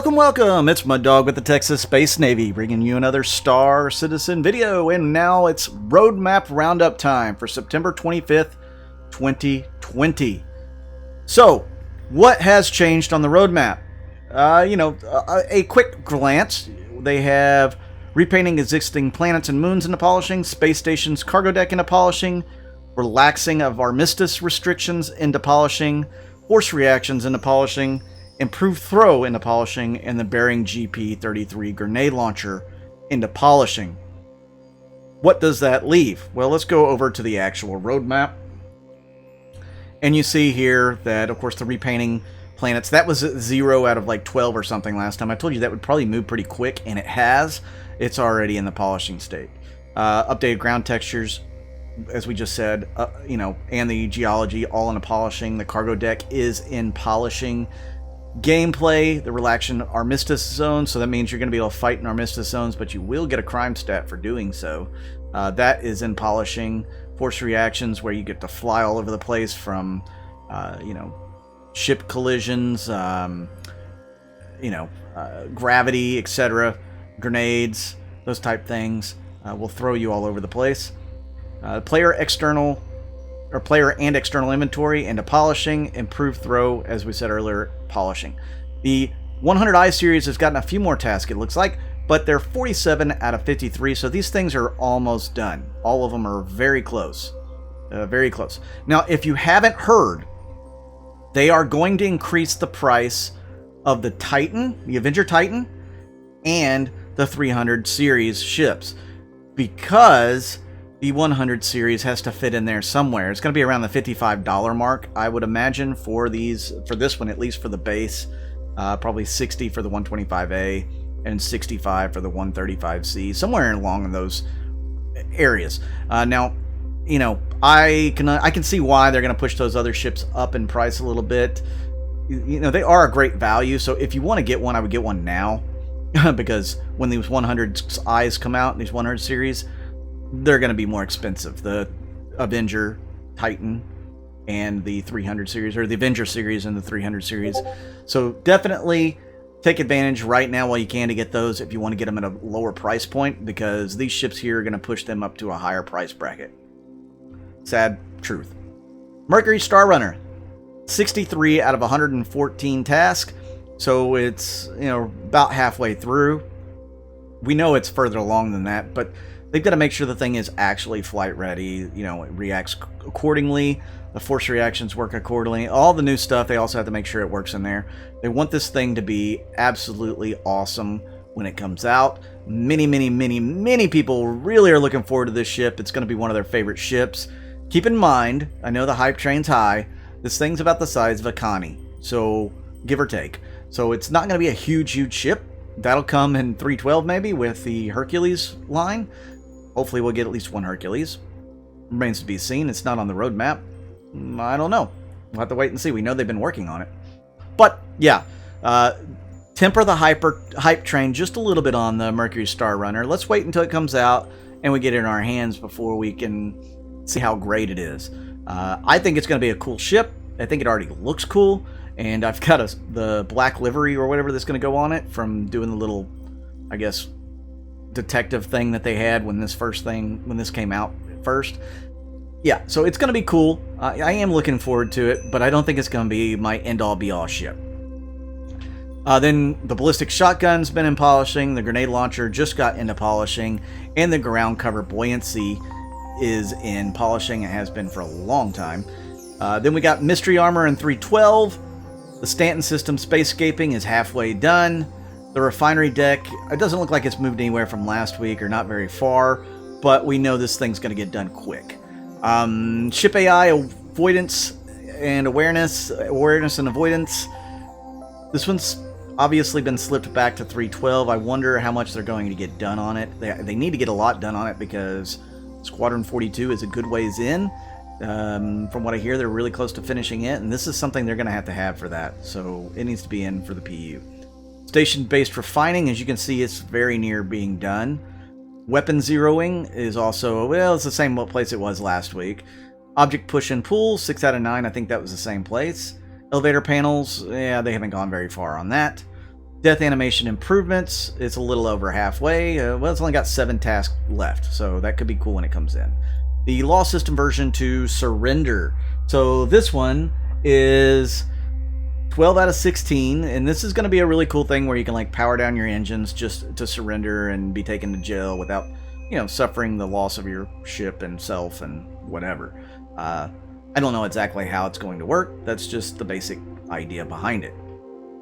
Welcome, welcome! It's Mud Dog with the Texas Space Navy, bringing you another Star Citizen video, and now it's Roadmap Roundup time for September 25th, 2020. So, what has changed on the roadmap? A quick glance. They have repainting existing planets and moons into polishing, space stations cargo deck into polishing, relaxing of armistice restrictions into polishing, force reactions into polishing, improved throw into polishing, and the Bearing GP-33 grenade launcher into polishing. What does that leave? Well, let's go over to the actual roadmap. And you see here that, of course, the repainting planets, that was 0 out of like 12 or something last time. I told you that would probably move pretty quick, and it has. It's already in the polishing state. Updated ground textures, as we just said, and the geology all in the polishing. The cargo deck is in polishing. Gameplay, the relaxation armistice zone, so that means you're going to be able to fight in armistice zones, but you will get a crime stat for doing so. That is in polishing. Force reactions, where you get to fly all over the place from, ship collisions, gravity, etc. Grenades, those type things will throw you all over the place. Player and external inventory into polishing, improved throw, as we said earlier, polishing. The 100i series has gotten a few more tasks, it looks like, but they're 47 out of 53, so these things are almost done. All of them are very close. Very close. Now, if you haven't heard, they are going to increase the price of the Titan, the Avenger Titan, and the 300 series ships, because the 100 series has to fit in there somewhere. It's going to be around the $55 mark, I would imagine, for this one, at least for the base. Probably $60 for the 125A and $65 for the 135C, somewhere along in those areas. Now, I can see why they're going to push those other ships up in price a little bit. They are a great value, so if you want to get one, I would get one now, because when these 100Is come out, these 100 series, they're going to be more expensive. The Avenger Titan and the 300 series, or the Avenger series and the 300 series. So definitely take advantage right now while you can to get those if you want to get them at a lower price point, because these ships here are going to push them up to a higher price bracket. Sad truth. Mercury Star Runner, 63 out of 114 tasks. So it's, about halfway through. We know it's further along than that, but they've got to make sure the thing is actually flight ready, it reacts accordingly, the force reactions work accordingly, all the new stuff, they also have to make sure it works in there. They want this thing to be absolutely awesome when it comes out. Many people really are looking forward to this ship. It's going to be one of their favorite ships. Keep in mind, I know the hype train's high, this thing's about the size of a Connie, so give or take. So it's not going to be a huge ship. That'll come in 312 maybe with the Hercules line. Hopefully we'll get at least one Hercules. Remains to be seen. It's not on the roadmap. I don't know. We'll have to wait and see. We know they've been working on it. But, yeah. Temper the hype train just a little bit on the Mercury Star Runner. Let's wait until it comes out and we get it in our hands before we can see how great it is. I think it's going to be a cool ship. I think it already looks cool. And I've got the black livery or whatever that's going to go on it from doing the little, I guess, detective thing that they had when this came out first. Yeah, so it's going to be cool. I am looking forward to it, but I don't think it's going to be my end-all be-all ship. Then the ballistic shotgun's been in polishing, the grenade launcher just got into polishing, and the ground cover buoyancy is in polishing. It has been for a long time. Then we got mystery armor in 312. The Stanton system spacescaping is halfway done. The refinery deck, it doesn't look like it's moved anywhere from last week, or not very far, but we know this thing's going to get done quick. Ship AI avoidance and awareness and avoidance. This one's obviously been slipped back to 312. I wonder how much they're going to get done on it. They need to get a lot done on it, because Squadron 42 is a good ways in. From what I hear, they're really close to finishing it, and this is something they're going to have for that, so it needs to be in for the PU. Station-based refining, as you can see, it's very near being done. Weapon zeroing is also, well, it's the same place it was last week. Object push and pull, 6 out of 9, I think that was the same place. Elevator panels, yeah, they haven't gone very far on that. Death animation improvements. It's a little over halfway. Well, it's only got 7 tasks left, so that could be cool when it comes in. The law system version to surrender. So this one is 12 out of 16, and this is going to be a really cool thing where you can like power down your engines just to surrender and be taken to jail without, suffering the loss of your ship and self and whatever. I don't know exactly how it's going to work. That's just the basic idea behind it.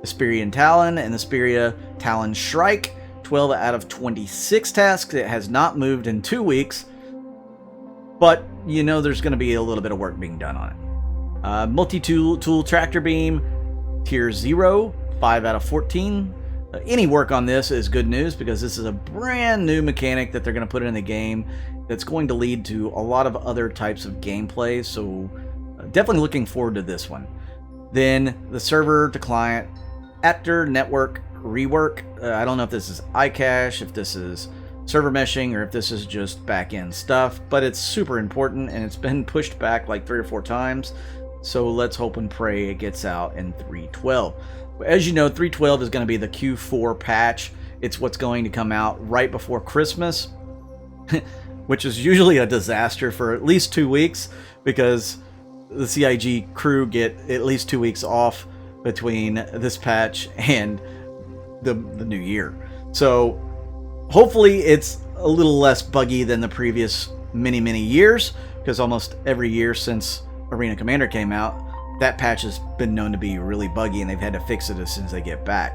Xperia Talon and Xperia Talon Shrike, 12 out of 26 tasks. It has not moved in 2 weeks, but there's going to be a little bit of work being done on it. Multi-tool tractor beam, tier 0, 5 out of 14. Any work on this is good news because this is a brand new mechanic that they're going to put in the game that's going to lead to a lot of other types of gameplay, so definitely looking forward to this one. Then the server to client actor network rework. I don't know if this is iCache, if this is server meshing, or if this is just back-end stuff, but it's super important and it's been pushed back like 3 or 4 times. So let's hope and pray it gets out in 3.12. As you know, 3.12 is going to be the Q4 patch. It's what's going to come out right before Christmas, which is usually a disaster for at least 2 weeks because the CIG crew get at least 2 weeks off between this patch and the new year. So hopefully it's a little less buggy than the previous many years, because almost every year since Arena Commander came out, that patch has been known to be really buggy and they've had to fix it as soon as they get back.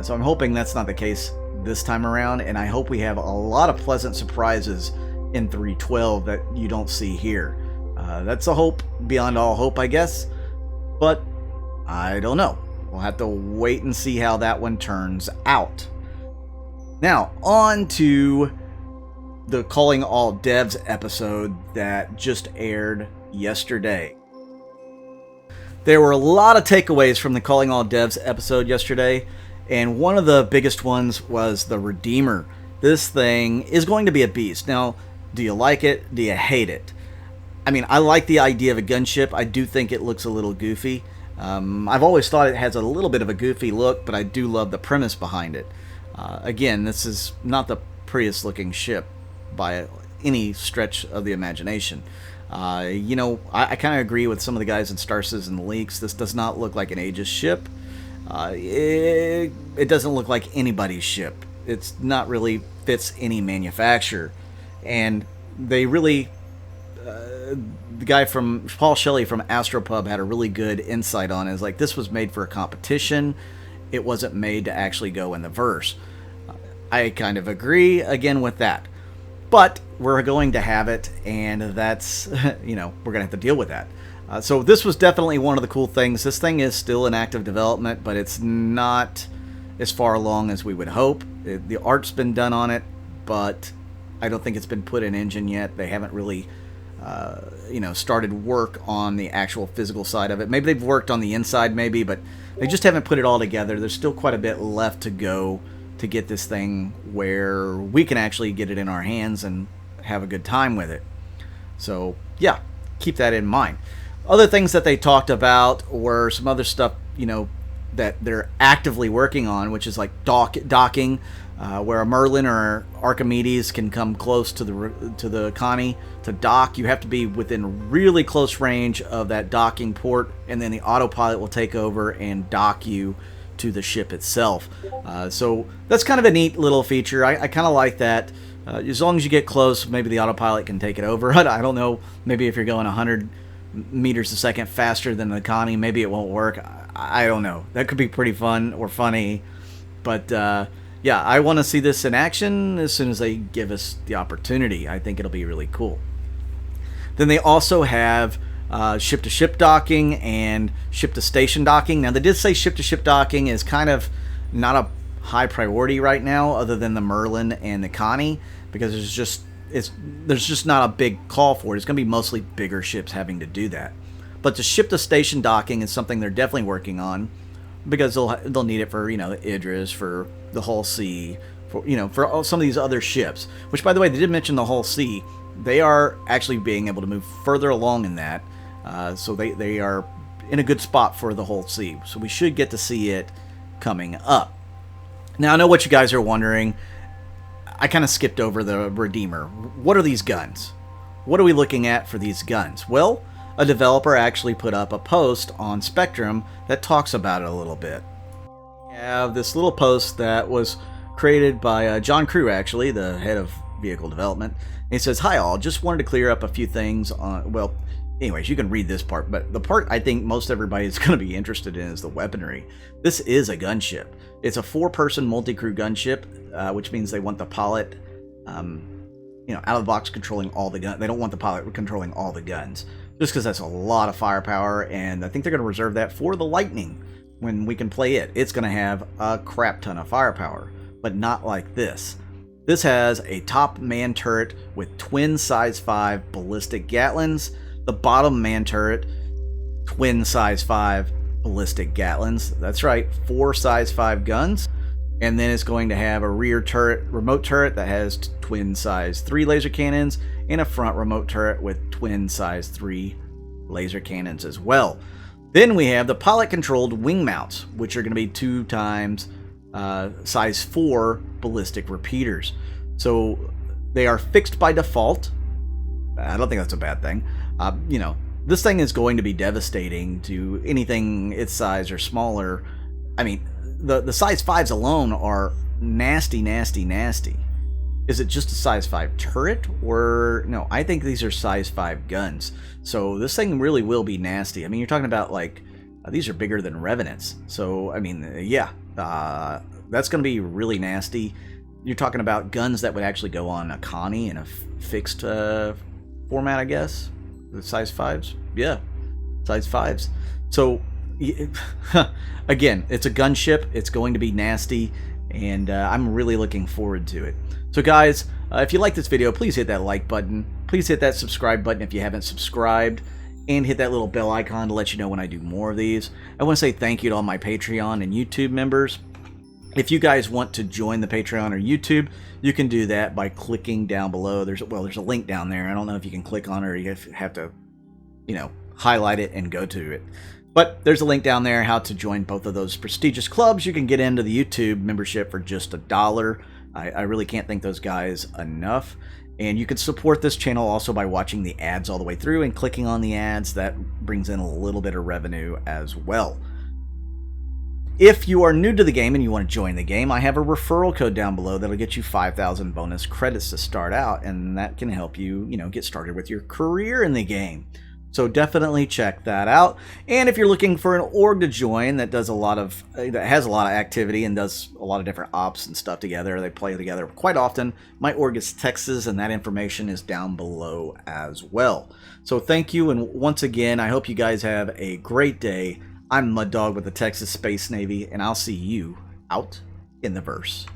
So I'm hoping that's not the case this time around, and I hope we have a lot of pleasant surprises in 3.12 that you don't see here. That's a hope beyond all hope, I guess, but I don't know. We'll have to wait and see how that one turns out. Now, on to the Calling All Devs episode that just aired yesterday. There were a lot of takeaways from the Calling All Devs episode yesterday, and one of the biggest ones was the Redeemer. This thing is going to be a beast. Now, do you like it? Do you hate it? I mean, I like the idea of a gunship. I do think it looks a little goofy. I've always thought it has a little bit of a goofy look, but I do love the premise behind it. Again, this is not the prettiest looking ship by any stretch of the imagination. I kind of agree with some of the guys in Star Citizen leaks. This does not look like an Aegis ship. It doesn't look like anybody's ship. It's not really fits any manufacturer. And they really... the guy from Paul Shelley from Astropub had a really good insight on it. It's like, this was made for a competition. It wasn't made to actually go in the verse. I kind of agree again with that. But we're going to have it, and that's, we're going to have to deal with that. So this was definitely one of the cool things. This thing is still in active development, but it's not as far along as we would hope. The art's been done on it, but I don't think it's been put in engine yet. They haven't really, started work on the actual physical side of it. Maybe they've worked on the inside, maybe, but they just haven't put it all together. There's still quite a bit left to go to get this thing where we can actually get it in our hands and have a good time with it. So, yeah, keep that in mind. Other things that they talked about were some other stuff, that they're actively working on, which is like docking, where a Merlin or Archimedes can come close to the Connie to dock. You have to be within really close range of that docking port, and then the autopilot will take over and dock you to the ship itself. So that's kind of a neat little feature. I kind of like that. As long as you get close, maybe the autopilot can take it over. I don't know. Maybe if you're going 100 meters a second faster than the Connie, maybe it won't work. I don't know. That could be pretty fun or funny. But yeah, I want to see this in action as soon as they give us the opportunity. I think it'll be really cool. Then they also have ship-to-ship docking and ship-to-station docking. Now, they did say ship-to-ship docking is kind of not a high priority right now, other than the Merlin and the Connie, because there's just not a big call for it. It's going to be mostly bigger ships having to do that. But the ship-to-station docking is something they're definitely working on, because they'll need it for the Idris, for the Hull C, for some of these other ships. Which, by the way, they did mention the Hull C. They are actually being able to move further along in that, so they are in a good spot for the Hull C. So we should get to see it coming up. Now, I know what you guys are wondering. I kind of skipped over the Redeemer. What are these guns? What are we looking at for these guns? Well, a developer actually put up a post on Spectrum that talks about it a little bit. We have this little post that was created by John Crew, actually, the head of vehicle development. And he says, "Hi all, just wanted to clear up a few things on, well, anyways, you can read this part, but the part I think most everybody is going to be interested in is the weaponry. This is a gunship. It's a 4-person multi-crew gunship, which means they want the pilot, out of the box controlling all the guns. They don't want the pilot controlling all the guns, just because that's a lot of firepower, and I think they're going to reserve that for the Lightning when we can play it. It's going to have a crap ton of firepower, but not like this. This has a top man turret with twin size 5 ballistic Gatlins. The bottom man turret, twin size 5 ballistic Gatlins. That's right, 4 size 5 guns. And then it's going to have a rear turret, remote turret that has twin size 3 laser cannons, and a front remote turret with twin size 3 laser cannons as well. Then we have the pilot controlled wing mounts, which are going to be 2 times size 4 ballistic repeaters. So they are fixed by default. I don't think that's a bad thing. This thing is going to be devastating to anything its size or smaller. I mean, the size 5s alone are nasty, nasty, nasty. Is it just a size 5 turret? Or, no, I think these are size 5 guns. So this thing really will be nasty. I mean, you're talking about, like, these are bigger than Revenants. So, I mean, that's going to be really nasty. You're talking about guns that would actually go on a Connie in a fixed format, I guess. The size 5s? Yeah, size 5s. So, again, it's a gunship. It's going to be nasty, and I'm really looking forward to it. So, guys, if you like this video, please hit that like button. Please hit that subscribe button if you haven't subscribed, and hit that little bell icon to let you know when I do more of these. I want to say thank you to all my Patreon and YouTube members. If you guys want to join the Patreon or YouTube, you can do that by clicking down below. There's a link down there. I don't know if you can click on it or you have to, highlight it and go to it. But there's a link down there how to join both of those prestigious clubs. You can get into the YouTube membership for just $1. I really can't thank those guys enough. And you can support this channel also by watching the ads all the way through and clicking on the ads. That brings in a little bit of revenue as well. If you are new to the game and you want to join the game, I have a referral code down below that'll get you 5,000 bonus credits to start out, and that can help you, get started with your career in the game. So definitely check that out. And if you're looking for an org to join that has a lot of activity and does a lot of different ops and stuff together, they play together quite often. My org is Texas, and that information is down below as well. So thank you, and once again, I hope you guys have a great day. I'm Mud Dog with the Texas Space Navy, and I'll see you out in the verse.